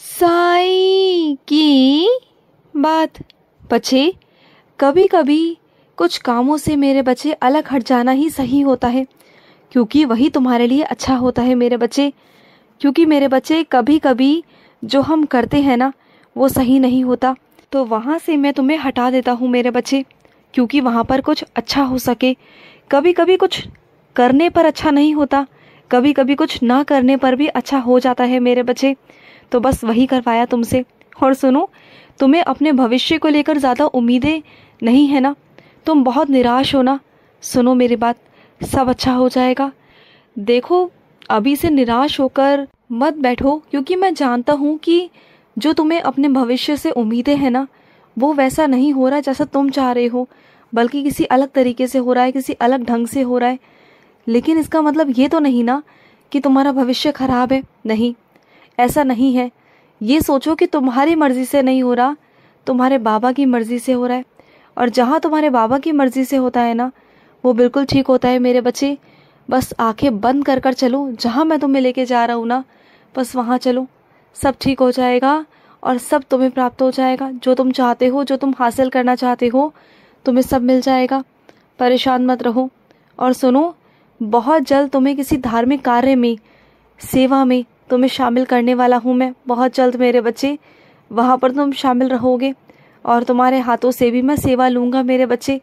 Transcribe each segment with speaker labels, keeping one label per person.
Speaker 1: साई की बात। बच्चे, कभी कभी कुछ कामों से मेरे बच्चे अलग हट जाना ही सही होता है, क्योंकि वही तुम्हारे लिए अच्छा होता है मेरे बच्चे। क्योंकि मेरे बच्चे कभी कभी जो हम करते हैं ना वो सही नहीं होता, तो वहाँ से मैं तुम्हें हटा देता हूँ मेरे बच्चे, क्योंकि वहाँ पर कुछ अच्छा हो सके। कभी कभी कुछ करने पर अच्छा नहीं होता, कभी कभी कुछ ना करने पर भी अच्छा हो जाता है मेरे बच्चे। तो बस वही करवाया तुमसे। और सुनो, तुम्हें अपने भविष्य को लेकर ज़्यादा उम्मीदें नहीं है ना, तुम बहुत निराश हो ना। सुनो मेरी बात, सब अच्छा हो जाएगा। देखो, अभी से निराश होकर मत बैठो, क्योंकि मैं जानता हूँ कि जो तुम्हें अपने भविष्य से उम्मीदें हैं ना, वो वैसा नहीं हो रहा जैसा तुम चाह रहे हो, बल्कि किसी अलग तरीके से हो रहा है, किसी अलग ढंग से हो रहा है। लेकिन इसका मतलब ये तो नहीं ना कि तुम्हारा भविष्य खराब है। नहीं, ऐसा नहीं है। ये सोचो कि तुम्हारी मर्जी से नहीं हो रहा, तुम्हारे बाबा की मर्जी से हो रहा है। और जहाँ तुम्हारे बाबा की मर्जी से होता है ना, वो बिल्कुल ठीक होता है मेरे बच्चे। बस आंखें बंद कर कर चलो, जहाँ मैं तुम्हें लेके जा रहा हूँ ना, बस वहाँ चलो। सब ठीक हो जाएगा और सब तुम्हें प्राप्त हो जाएगा। जो तुम चाहते हो, जो तुम हासिल करना चाहते हो, तुम्हें सब मिल जाएगा। परेशान मत रहो। और सुनो, बहुत जल्द तुम्हें किसी धार्मिक कार्य में, सेवा में तुम्हें शामिल करने वाला हूँ मैं। बहुत जल्द मेरे बच्चे, वहाँ पर तुम शामिल रहोगे और तुम्हारे हाथों से भी मैं सेवा लूँगा मेरे बच्चे।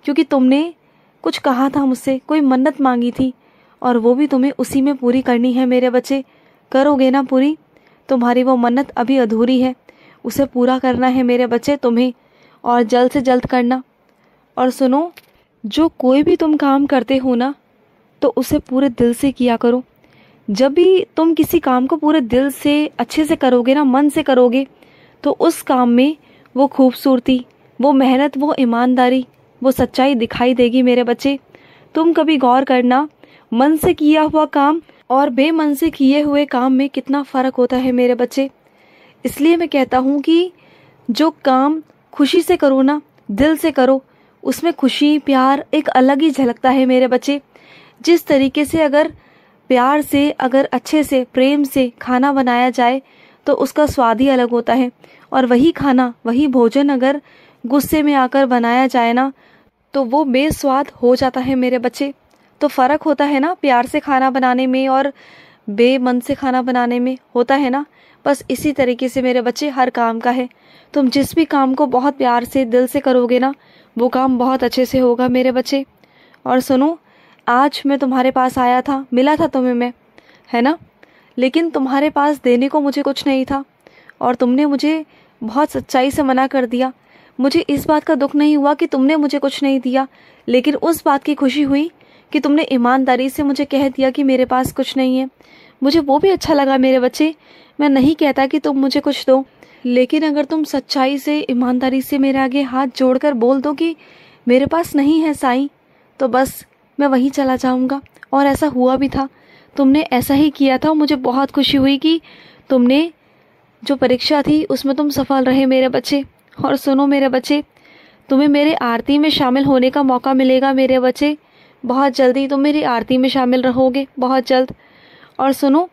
Speaker 1: क्योंकि तुमने कुछ कहा था मुझसे, कोई मन्नत मांगी थी, और वो भी तुम्हें उसी में पूरी करनी है मेरे बच्चे। करोगे ना पूरी? तुम्हारी वो मन्नत अभी अधूरी है, उसे पूरा करना है मेरे बच्चे तुम्हें, और जल्द से जल्द करना। और सुनो, जो कोई भी तुम काम करते हो ना, तो उसे पूरे दिल से किया करो। जब भी तुम किसी काम को पूरे दिल से अच्छे से करोगे ना, मन से करोगे, तो उस काम में वो खूबसूरती, वो मेहनत, वो ईमानदारी, वो सच्चाई दिखाई देगी मेरे बच्चे। तुम कभी गौर करना, मन से किया हुआ काम और बेमन से किए हुए काम में कितना फ़र्क होता है मेरे बच्चे। इसलिए मैं कहता हूँ कि जो काम खुशी से करो ना, दिल से करो, उसमें खुशी, प्यार एक अलग ही झलकता है मेरे बच्चे। जिस तरीके से अगर प्यार से, अगर अच्छे से, प्रेम से खाना बनाया जाए, तो उसका स्वाद ही अलग होता है। और वही खाना, वही भोजन अगर गुस्से में आकर बनाया जाए ना, तो वो बेस्वाद हो जाता है मेरे बच्चे। तो फ़र्क होता है ना प्यार से खाना बनाने में और बेमन से खाना बनाने में, होता है ना। बस इसी तरीके से मेरे बच्चे हर काम का है। तुम जिस भी काम को बहुत प्यार से, दिल से करोगे ना, वो काम बहुत अच्छे से होगा मेरे बच्चे। और सुनो, आज मैं तुम्हारे पास आया था, मिला था तुम्हें मैं, है ना। लेकिन तुम्हारे पास देने को मुझे कुछ नहीं था, और तुमने मुझे बहुत सच्चाई से मना कर दिया। मुझे इस बात का दुख नहीं हुआ कि तुमने मुझे कुछ नहीं दिया, लेकिन उस बात की खुशी हुई कि तुमने ईमानदारी से मुझे कह दिया कि मेरे पास कुछ नहीं है। मुझे वो भी अच्छा लगा मेरे बच्चे। मैं नहीं कहता कि तुम मुझे कुछ दो, लेकिन अगर तुम सच्चाई से, ईमानदारी से मेरे आगे हाथ जोड़कर बोल दो कि मेरे पास नहीं है साईं, तो बस मैं वहीं चला जाऊंगा। और ऐसा हुआ भी था, तुमने ऐसा ही किया था। मुझे बहुत खुशी हुई कि तुमने जो परीक्षा थी उसमें तुम सफल रहे मेरे बच्चे। और सुनो मेरे बच्चे, तुम्हें मेरे आरती में शामिल होने का मौका मिलेगा मेरे बच्चे। बहुत जल्दी तुम मेरी आरती में शामिल रहोगे, बहुत जल्द। और सुनो,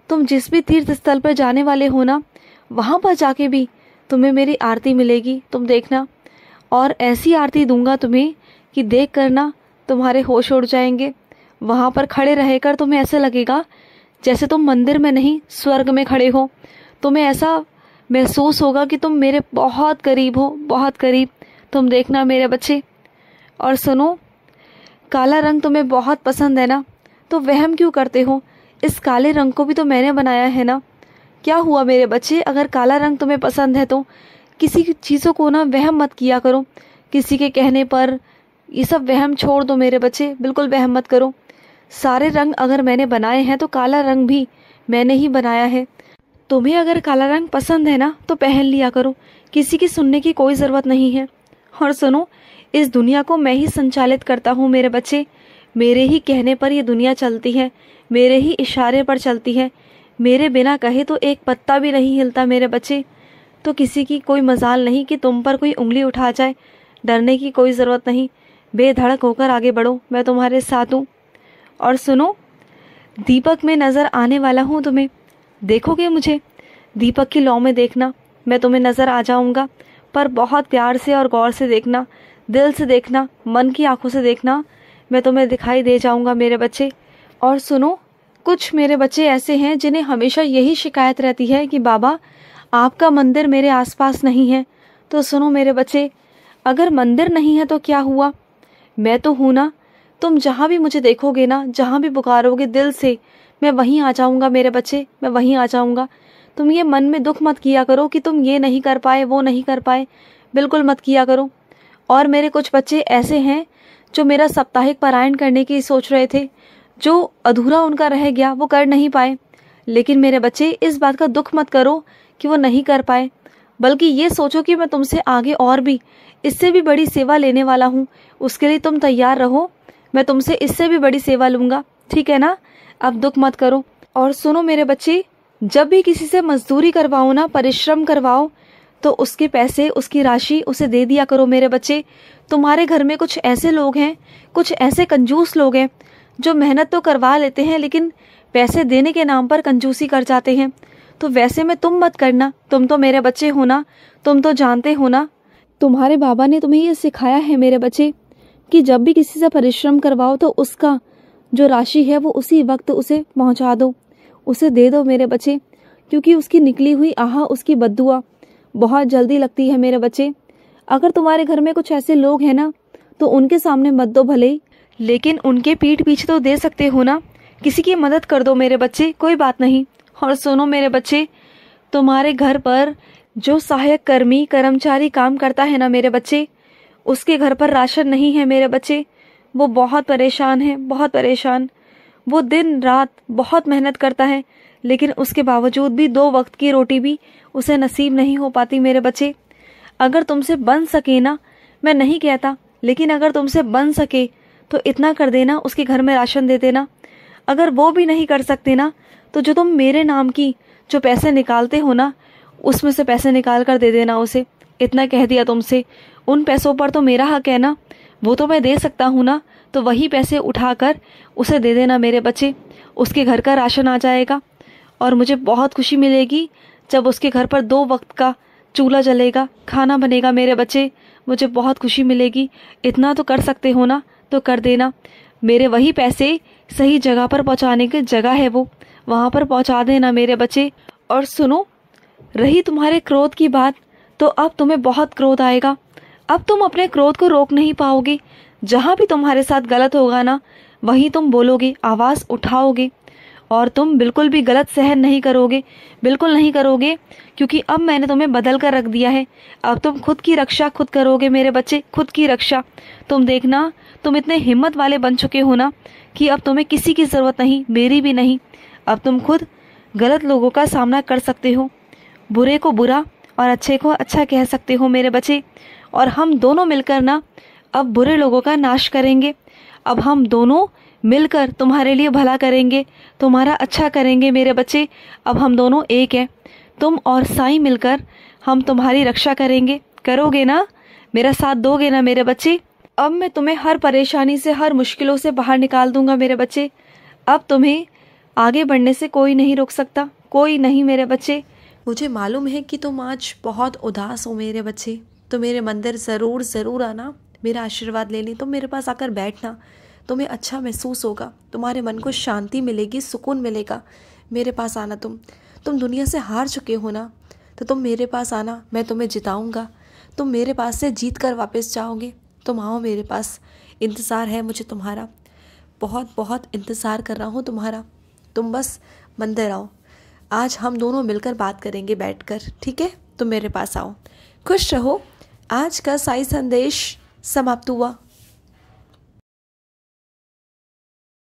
Speaker 1: तुम जिस भी तीर्थ स्थल पर जाने वाले हो ना, वहाँ पर जाके भी तुम्हें मेरी आरती मिलेगी, तुम देखना। और ऐसी आरती दूंगा तुम्हें कि देख करना तुम्हारे होश उड़ जाएंगे। वहाँ पर खड़े रहकर तुम्हें ऐसा लगेगा जैसे तुम मंदिर में नहीं, स्वर्ग में खड़े हो। तुम्हें ऐसा महसूस होगा कि तुम मेरे बहुत करीब हो, बहुत करीब। तुम देखना मेरे बच्चे। और सुनो, काला रंग तुम्हें बहुत पसंद है ना, तो वहम क्यों करते हो? इस काले रंग को भी तो मैंने बनाया है ना। क्या हुआ मेरे बच्चे, अगर काला रंग तुम्हें पसंद है तो किसी चीज़ों को ना वहम मत किया करो, किसी के कहने पर। ये सब वहम छोड़ दो मेरे बच्चे, बिल्कुल वहम मत करो। सारे रंग अगर मैंने बनाए हैं तो काला रंग भी मैंने ही बनाया है। तुम्हें अगर काला रंग पसंद है ना, तो पहन लिया करो, किसी की सुनने की कोई ज़रूरत नहीं है। और सुनो, इस दुनिया को मैं ही संचालित करता हूँ मेरे बच्चे। मेरे ही कहने पर ये दुनिया चलती है, मेरे ही इशारे पर चलती है। मेरे बिना कहे तो एक पत्ता भी नहीं हिलता मेरे बच्चे। तो किसी की कोई मजाल नहीं कि तुम पर कोई उंगली उठा जाए। डरने की कोई ज़रूरत नहीं, बेधड़क होकर आगे बढ़ो, मैं तुम्हारे साथ हूँ। और सुनो, दीपक में नज़र आने वाला हूँ तुम्हें, देखोगे मुझे? दीपक की लौ में देखना, मैं तुम्हें नज़र आ जाऊंगा, पर बहुत प्यार से और गौर से देखना, दिल से देखना, मन की आंखों से देखना, मैं तुम्हें दिखाई दे जाऊंगा मेरे बच्चे। और सुनो, कुछ मेरे बच्चे ऐसे हैं जिन्हें हमेशा यही शिकायत रहती है कि बाबा आपका मंदिर मेरे आसपास नहीं है। तो सुनो मेरे बच्चे, अगर मंदिर नहीं है तो क्या हुआ, मैं तो हूँ ना। तुम जहाँ भी मुझे देखोगे ना, जहाँ भी पुकारोगे दिल से, मैं वहीं आ जाऊँगा मेरे बच्चे, मैं वहीं आ जाऊँगा। तुम ये मन में दुख मत किया करो कि तुम ये नहीं कर पाए, वो नहीं कर पाए, बिल्कुल मत किया करो। और मेरे कुछ बच्चे ऐसे हैं जो मेरा साप्ताहिक पारायण करने की सोच रहे थे, जो अधूरा उनका रह गया, वो कर नहीं पाए। लेकिन मेरे बच्चे, इस बात का दुख मत करो कि वो नहीं कर पाए, बल्कि ये सोचो कि मैं तुमसे आगे और भी इससे भी बड़ी सेवा लेने वाला हूँ। उसके लिए तुम तैयार रहो, मैं तुमसे इससे भी बड़ी सेवा लूँगा, ठीक है ना। अब दुख मत करो। और सुनो मेरे बच्चे, जब भी किसी से मजदूरी करवाओ ना, परिश्रम करवाओ, तो उसके पैसे, उसकी राशि उसे दे दिया करो मेरे बच्चे। तुम्हारे घर में कुछ ऐसे लोग हैं, कुछ ऐसे कंजूस लोग हैं जो मेहनत तो करवा लेते हैं लेकिन पैसे देने के नाम पर कंजूसी कर जाते हैं। तो वैसे में तुम मत करना, तुम तो मेरे बच्चे हो ना, तुम तो जानते हो ना, तुम्हारे बाबा ने तुम्हें ये सिखाया है मेरे बच्चे कि जब भी किसी से परिश्रम करवाओ तो उसका जो राशि है वो उसी वक्त उसे पहुंचा दो, उसे दे दो मेरे बच्चे, क्योंकि उसकी निकली हुई आह, उसकी बद्दुआ बहुत जल्दी लगती है मेरे बच्चे। अगर तुम्हारे घर में कुछ ऐसे लोग हैं ना, तो उनके सामने मत दो भले ही, लेकिन उनके पीठ पीछे तो दे सकते हो ना, किसी की मदद कर दो मेरे बच्चे, कोई बात नहीं। और सुनो मेरे बच्चे, तुम्हारे घर पर जो सहायक कर्मी कर्मचारी काम करता है ना मेरे बच्चे, उसके घर पर राशन नहीं है मेरे बच्चे। वो बहुत परेशान है, बहुत परेशान। वो दिन रात बहुत मेहनत करता है, लेकिन उसके बावजूद भी 2 वक्त की रोटी भी उसे नसीब नहीं हो पाती मेरे बच्चे। अगर तुमसे बन सके ना, मैं नहीं कहता, लेकिन अगर तुमसे बन सके तो इतना कर देना, उसके घर में राशन दे देना। अगर वो भी नहीं कर सकते ना, तो जो तुम मेरे नाम की जो पैसे निकालते हो ना, उसमें से पैसे निकाल कर दे देना उसे। इतना कह दिया तुमसे, उन पैसों पर तो मेरा हक है ना, वो तो मैं दे सकता हूँ ना, तो वही पैसे उठाकर उसे दे देना मेरे बच्चे। उसके घर का राशन आ जाएगा और मुझे बहुत खुशी मिलेगी जब उसके घर पर 2 वक्त का चूल्हा जलेगा, खाना बनेगा मेरे बच्चे, मुझे बहुत खुशी मिलेगी। इतना तो कर सकते हो ना, तो कर देना। मेरे वही पैसे सही जगह पर पहुँचाने की जगह है, वो वहाँ पर पहुँचा देना मेरे बच्चे। और सुनो, रही तुम्हारे क्रोध की बात, तो अब तुम्हें बहुत क्रोध आएगा। अब तुम अपने क्रोध को रोक नहीं पाओगे। जहाँ भी तुम्हारे साथ गलत होगा ना, वहीं तुम बोलोगे, आवाज़ उठाओगे, और तुम बिल्कुल भी गलत सहन नहीं करोगे, बिल्कुल नहीं करोगे, क्योंकि अब मैंने तुम्हें बदल कर रख दिया है। अब तुम खुद की रक्षा खुद करोगे मेरे बच्चे, खुद की रक्षा। तुम देखना, तुम इतने हिम्मत वाले बन चुके हो ना कि अब तुम्हें किसी की ज़रूरत नहीं, मेरी भी नहीं। अब तुम खुद गलत लोगों का सामना कर सकते हो, बुरे को बुरा और अच्छे को अच्छा कह सकते हो मेरे बच्चे। और हम दोनों मिलकर ना अब बुरे लोगों का नाश करेंगे। अब हम दोनों मिलकर तुम्हारे लिए भला करेंगे, तुम्हारा अच्छा करेंगे मेरे बच्चे। अब हम दोनों एक हैं, तुम और साईं मिलकर हम तुम्हारी रक्षा करेंगे। करोगे ना, मेरा साथ दोगे ना मेरे बच्चे। अब मैं तुम्हें हर परेशानी से, हर मुश्किलों से बाहर निकाल दूंगा मेरे बच्चे। अब तुम्हें आगे बढ़ने से कोई नहीं रोक सकता, कोई नहीं मेरे बच्चे।
Speaker 2: मुझे मालूम है कि तुम आज बहुत उदास हो मेरे बच्चे, तो मेरे मंदिर ज़रूर ज़रूर आना, मेरा आशीर्वाद लेने। तुम मेरे पास आकर बैठना, तुम्हें अच्छा महसूस होगा, तुम्हारे मन को शांति मिलेगी, सुकून मिलेगा। मेरे पास आना। तुम दुनिया से हार चुके हो ना, तो तुम मेरे पास आना, मैं तुम्हें जिताऊंगा। तुम मेरे पास से जीत कर वापस जाओगे। तुम आओ मेरे पास, इंतज़ार है मुझे तुम्हारा, बहुत बहुत इंतज़ार कर रहा हूँ तुम्हारा। तुम बस मंदिर आओ, आज हम दोनों मिलकर बात करेंगे बैठकर, ठीक है। तुम मेरे पास आओ, खुश रहो। आज का साई संदेश समाप्त हुआ।